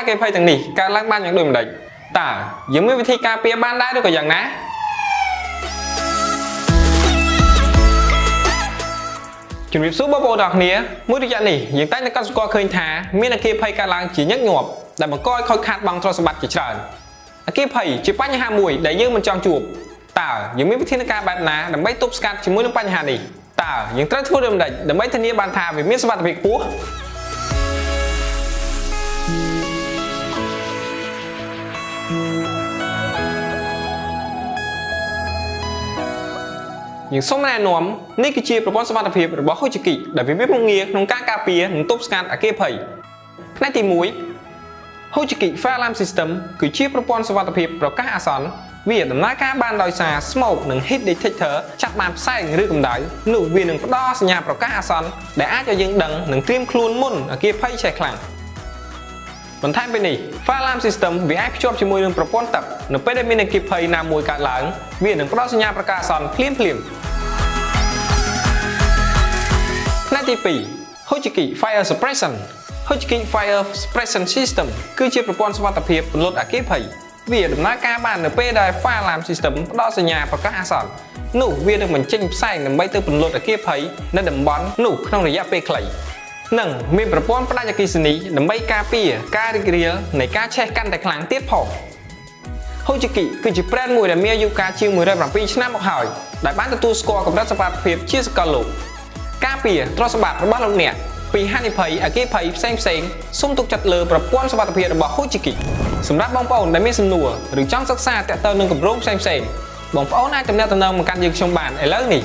គេភ័យទាំងនេះកើតឡើងបានយ៉ាងដូចម្ដេចតើយើងមានវិធីការពារបានដែរឬក៏យ៉ាងណាជំរាបសួរបងប្អូនទាំងគ្នាមួយរយៈនេះយើងតែងតែកត់សម្គាល់ឃើញថាមានអគ្គិភ័យកើតឡើងជាញឹកញាប់ដែលបង្កឲ្យខូចខាតបង់ទ្រព្យសម្បត្តិជាច្រើនអគ្គិភ័យជាបញ្ហាមួយដែលយើងមិនចង់ជួបតើយើងមានវិធានការបែបណាដើម្បីទប់ស្កាត់ជាមួយនឹងបញ្ហានេះតើយើងត្រូវធ្វើដូចម្តេចដើម្បីធានាបានថាវាមានសុវត្ថិភាពខ្ពស់យើងសូមណែនាំនេះគឺជាប្រព័ន្ធសុវត្ថិភាពរបស់ Hojiki ដែលវាមានមុខងារក្នុងការការពារនិងទប់ស្កាត់អគ្គិភ័យផ្នែកទី1 Hojiki Fire Alarm System គឺជាប្រព័ន្ធសុវត្ថិភាពប្រកាសអាសន្នវាដំណើរការបានដោយសារ Smoke និង Heat Detector ចាប់បានផ្សែងឬកម្ដៅនោះវានឹងផ្ដល់សញ្ញាប្រកាសអាសន្នដែលអាចឲ្យយើងដឹងនិងត្រៀមខ្លួនមុនអគ្គិភ័យឆេះខ្លាំងបន្ថែមពីនេះ Fire Alarm System វាអាចភ្ជាប់ជាមួយនឹងប្រព័ន្ធទឹកនៅពេលដែលមានអគ្គិភ័យណាមួយកើតឡើងវានឹងផ្ដល់សញ្ញាប្រកាសអាសន្នភ្លាមៗផ្នែកទី2 Hojiki Fire Suppression Hojiki Fire Suppression System គឺជាប្រព័ន្ធសុវត្ថិភាពពន្លត់អគ្គិភ័យវាដំណើរការបាននៅពេលដែល Fire Alarm System ផ្ដល់សញ្ញាប្រកាសអាសន្ននោះវានឹងបញ្ចេញផ្សែងដើម្បីទៅពន្លត់អគ្គិភ័យនៅតំបន់នោះក្នុងរយៈពេលខ្លីនិងមានប្រព័ន្ធផ្ដាច់អគ្គិសនីដើម្បីការពារការរីករាលនៃការឆេះកាន់តែខ្លាំងទៀតផង Hojiki គឺជា brand មួយដែលមានអាយុកាលជាង107ឆ្នាំមកហើយដែលបានទទួលស្គាល់កម្រិតសុវត្ថិភាពជាសកលលោកការពារទ្រព្យសម្បត្តិរបស់លោកអ្នកពីហានិភ័យអគ្គិភ័យផ្សេងៗសូមទុកចិត្តលើប្រព័ន្ធសុវត្ថិភាពរបស់ Hojiki សម្រាប់បងប្អូនដែលមានសំណួរឬចង់សិក្សាទាក់ទងនឹងគម្រោងផ្សេងៗបងប្អូនអាចទំនាក់ទំនងមកកាន់យើងខ្ញុំបានឥឡូវនេះ